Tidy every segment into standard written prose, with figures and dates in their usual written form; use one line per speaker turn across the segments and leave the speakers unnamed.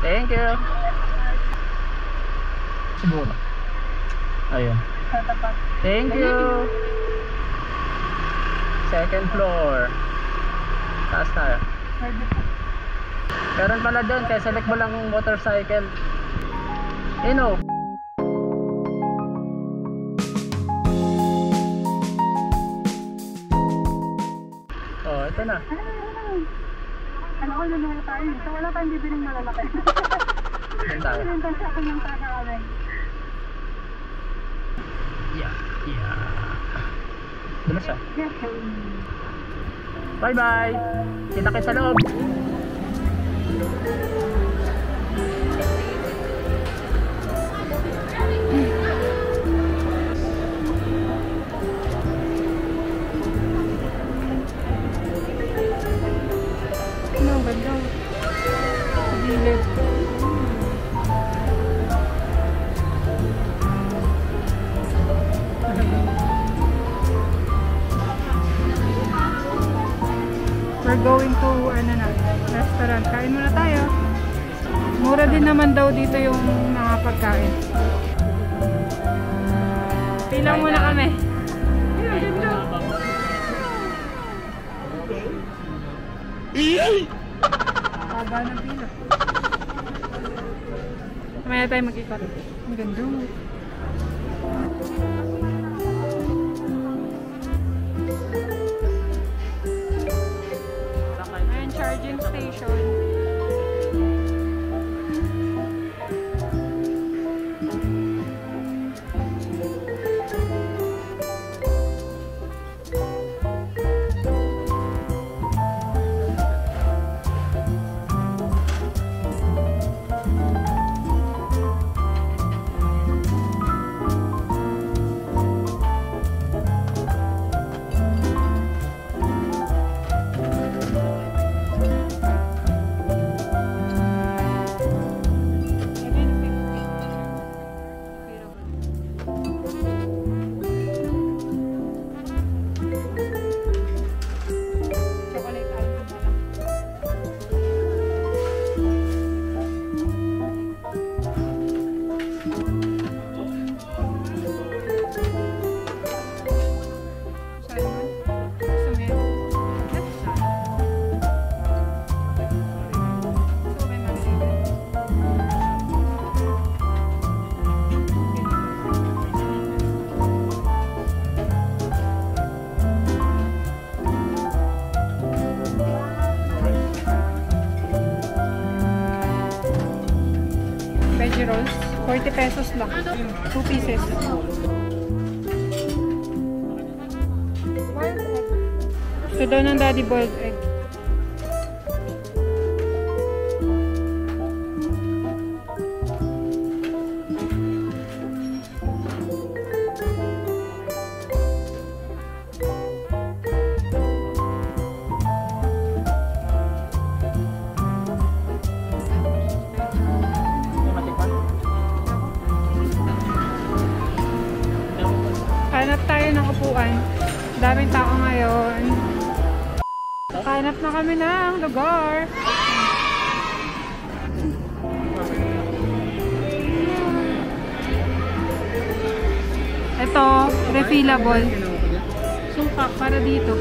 Thank you. Siguro. Ayun. Thank you. Second floor. Taas tayo. Meron pala doon, kaya select mo lang motorcycle. Ino. Oh, ito na.
Ano ko na tayo? So wala tayong bibiling malalaki.
Yan tayo.
Pinuntan siya kung yung taga kami.
Yeah. Dito siya.
Yes,
Bye bye. Kita kayo sa loob.
ano, ganda. Gilid. We're going to restaurant. Kain muna tayo. Mura din naman daw dito yung mga pagkain. Pilang muna kami. Haba ng pila. Mamaya tayo mag-ikot. Ang ganda. Ayan, charging station. Veggie rolls, 40 pesos lang. 2 pieces. Gusto daw ng daddy boiled egg. Hanap tayo ng upuan. Daming tao ngayon. Hanap na kami ng lugar. Ito, refillable. Suka para dito.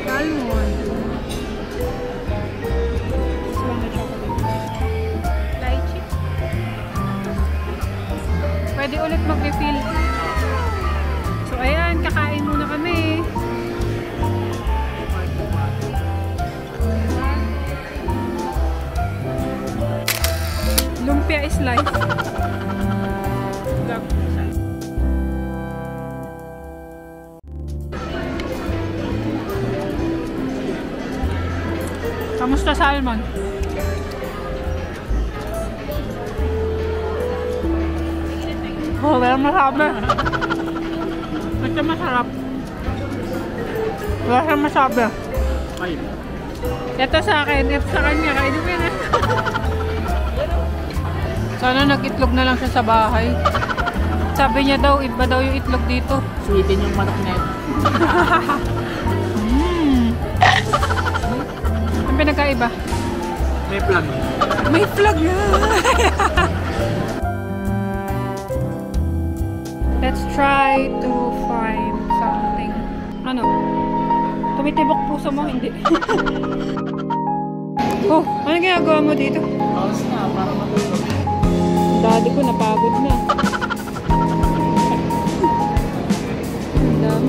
Almond. Pwede ulit mag-refill. So ayan, kakain muna kami. Lumpia is life. Kamusta salmon? Oh, wala masabi. Basta masarap. Wala siyang masabi. Ito sa akin, ito sa kanya, kainin mo yan. Sana nag-itlog na lang siya sa bahay. sabi niya daw, iba daw yung itlog dito.
Sweetin yung manok na ito.
Ang pinagkaiba?
May plug.
May flag na! Let's try to find something. Ano? Tumitibok puso mo? Hindi. Oh, ano ginagawa mo dito?
Oras na, para matulog.
Daddy ko napagod na.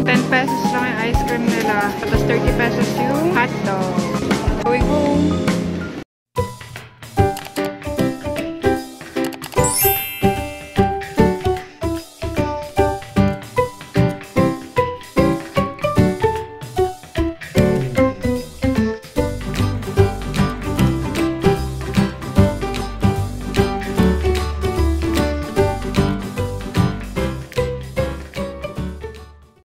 10 pesos lang yung ice cream nila. Tapos 30 pesos yung hotdog. Going home.